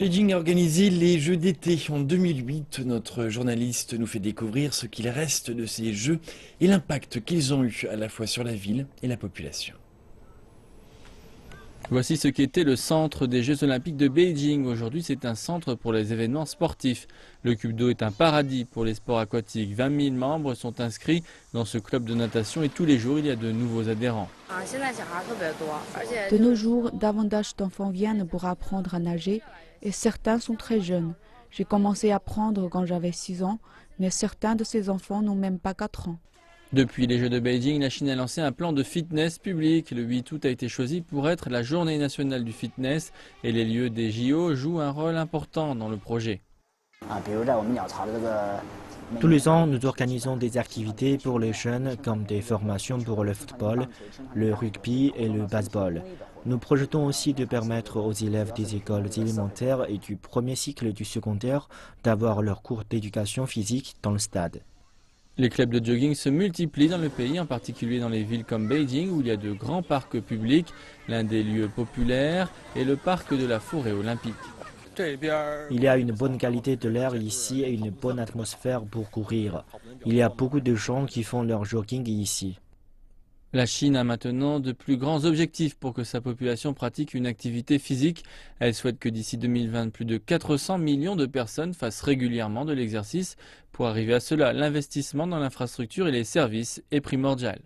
Beijing a organisé les Jeux d'été en 2008. Notre journaliste nous fait découvrir ce qu'il reste de ces Jeux et l'impact qu'ils ont eu à la fois sur la ville et la population. Voici ce qu'était le centre des Jeux Olympiques de Beijing. Aujourd'hui, c'est un centre pour les événements sportifs. Le cube d'eau est un paradis pour les sports aquatiques. 20 000 membres sont inscrits dans ce club de natation et tous les jours, il y a de nouveaux adhérents. De nos jours, davantage d'enfants viennent pour apprendre à nager et certains sont très jeunes. J'ai commencé à apprendre quand j'avais 6 ans, mais certains de ces enfants n'ont même pas 4 ans. Depuis les Jeux de Beijing, la Chine a lancé un plan de fitness public. Le 8 août a été choisi pour être la journée nationale du fitness et les lieux des JO jouent un rôle important dans le projet. Tous les ans, nous organisons des activités pour les jeunes comme des formations pour le football, le rugby et le baseball. Nous projetons aussi de permettre aux élèves des écoles élémentaires et du premier cycle du secondaire d'avoir leurs cours d'éducation physique dans le stade. Les clubs de jogging se multiplient dans le pays, en particulier dans les villes comme Beijing où il y a de grands parcs publics. L'un des lieux populaires est le parc de la forêt olympique. Il y a une bonne qualité de l'air ici et une bonne atmosphère pour courir. Il y a beaucoup de gens qui font leur jogging ici. La Chine a maintenant de plus grands objectifs pour que sa population pratique une activité physique. Elle souhaite que d'ici 2020, plus de 400 millions de personnes fassent régulièrement de l'exercice. Pour arriver à cela, l'investissement dans l'infrastructure et les services est primordial.